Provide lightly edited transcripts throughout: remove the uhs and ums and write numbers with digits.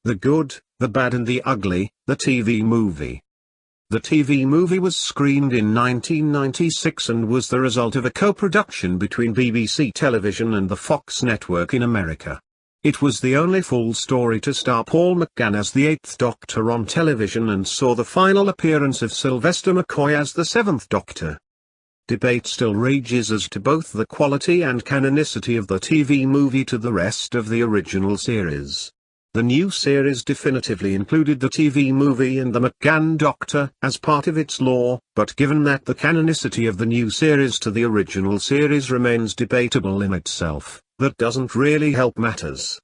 The Good, the Bad and the Ugly, the TV movie. The TV movie was screened in 1996 and was the result of a co-production between BBC Television and the Fox network in America. It was the only full story to star Paul McGann as the Eighth Doctor on television and saw the final appearance of Sylvester McCoy as the Seventh Doctor. Debate still rages as to both the quality and canonicity of the TV movie to the rest of the original series. The new series definitively included the TV movie and the McGann Doctor as part of its lore, but given that the canonicity of the new series to the original series remains debatable in itself, that doesn't really help matters.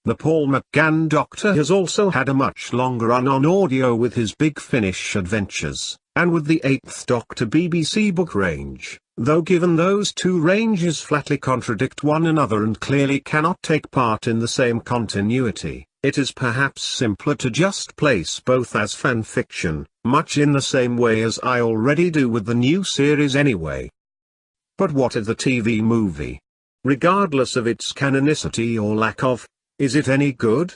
The Paul McGann Doctor has also had a much longer run on audio with his Big Finish adventures, and with the Eighth Doctor BBC book range, though given those two ranges flatly contradict one another and clearly cannot take part in the same continuity, it is perhaps simpler to just place both as fan fiction, much in the same way as I already do with the new series anyway. But what of the TV movie? Regardless of its canonicity or lack of, is it any good?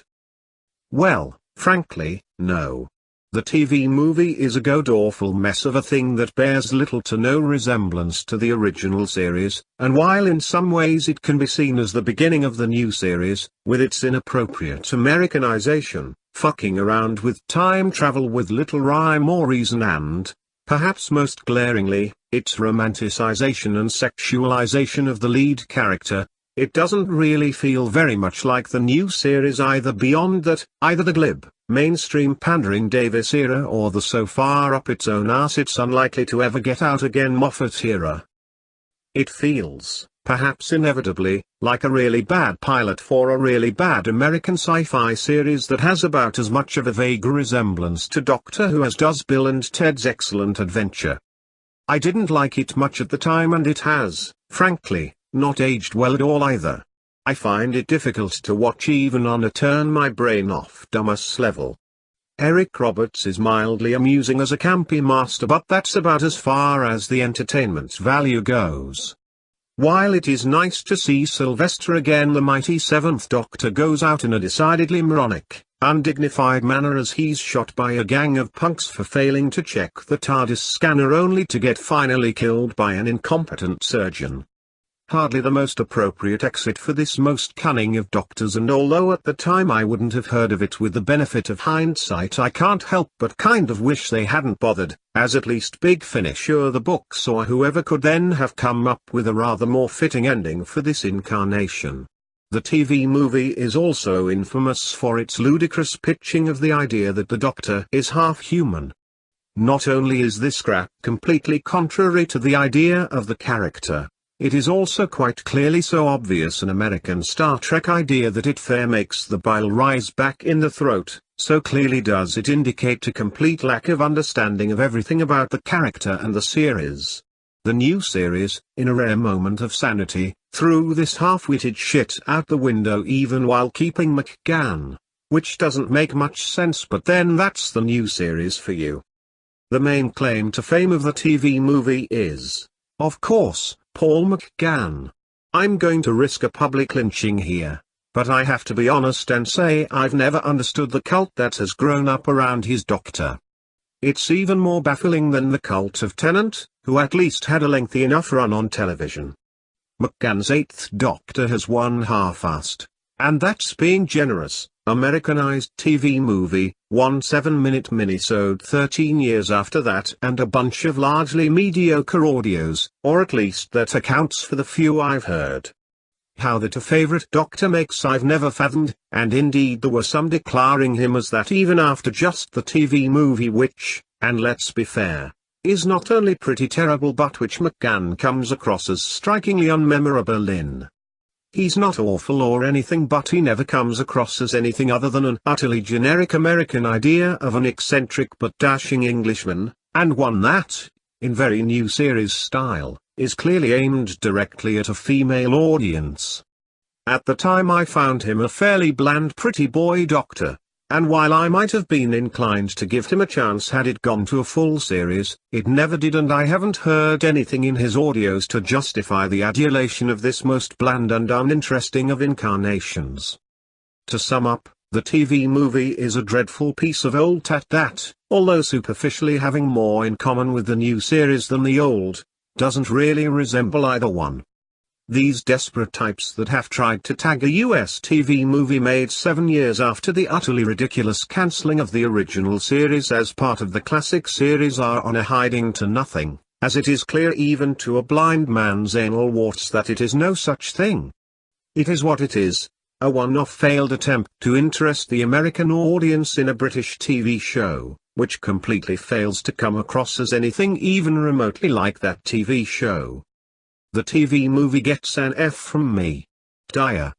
Well, frankly, no. The TV movie is a god-awful mess of a thing that bears little to no resemblance to the original series, and while in some ways it can be seen as the beginning of the new series, with its inappropriate Americanization, fucking around with time travel with little rhyme or reason and, perhaps most glaringly, its romanticization and sexualization of the lead character, it doesn't really feel very much like the new series either beyond that, either the glib, mainstream pandering Davis era or the so far up its own arse it's unlikely to ever get out again Moffat era. It feels, perhaps inevitably, like a really bad pilot for a really bad American sci-fi series that has about as much of a vague resemblance to Doctor Who as does Bill and Ted's Excellent Adventure. I didn't like it much at the time and it has, frankly, not aged well at all either. I find it difficult to watch even on a turn my brain off dumbass level. Eric Roberts is mildly amusing as a campy master, but that's about as far as the entertainment value goes. While it is nice to see Sylvester again, the mighty Seventh Doctor goes out in a decidedly moronic, undignified manner as he's shot by a gang of punks for failing to check the TARDIS scanner only to get finally killed by an incompetent surgeon. Hardly the most appropriate exit for this most cunning of doctors, and although at the time I wouldn't have heard of it with the benefit of hindsight, I can't help but kind of wish they hadn't bothered, as at least Big Finish or the books or whoever could then have come up with a rather more fitting ending for this incarnation. The TV movie is also infamous for its ludicrous pitching of the idea that the Doctor is half human. Not only is this crap completely contrary to the idea of the character, it is also quite clearly so obvious an American Star Trek idea that it fair makes the bile rise back in the throat, so clearly does it indicate a complete lack of understanding of everything about the character and the series. The new series, in a rare moment of sanity, threw this half-witted shit out the window even while keeping McGann, which doesn't make much sense, but then that's the new series for you. The main claim to fame of the TV movie is, of course, Paul McGann. I'm going to risk a public lynching here, but I have to be honest and say I've never understood the cult that has grown up around his Doctor. It's even more baffling than the cult of Tennant, who at least had a lengthy enough run on television. McGann's Eighth Doctor has one half-assed, and that's being generous, Americanized TV movie, one 7-minute minisode 13 years after that, and a bunch of largely mediocre audios, or at least that accounts for the few I've heard. How that a favorite Doctor makes I've never fathomed, and indeed there were some declaring him as that even after just the TV movie, which, and let's be fair, is not only pretty terrible but which McGann comes across as strikingly unmemorable. He's not awful or anything, but he never comes across as anything other than an utterly generic American idea of an eccentric but dashing Englishman, and one that, in very new series style, is clearly aimed directly at a female audience. At the time I found him a fairly bland pretty boy Doctor, and while I might have been inclined to give him a chance had it gone to a full series, it never did, and I haven't heard anything in his audios to justify the adulation of this most bland and uninteresting of incarnations. To sum up, The TV movie is a dreadful piece of old tat that, although superficially having more in common with the new series than the old, doesn't really resemble either one. These desperate types that have tried to tag a US TV movie made 7 years after the utterly ridiculous cancelling of the original series as part of the classic series are on a hiding to nothing, as it is clear even to a blind man's anal warts that it is no such thing. It is what it is. A one-off failed attempt to interest the American audience in a British TV show, which completely fails to come across as anything even remotely like that TV show. The TV movie gets an F from me. Dyer.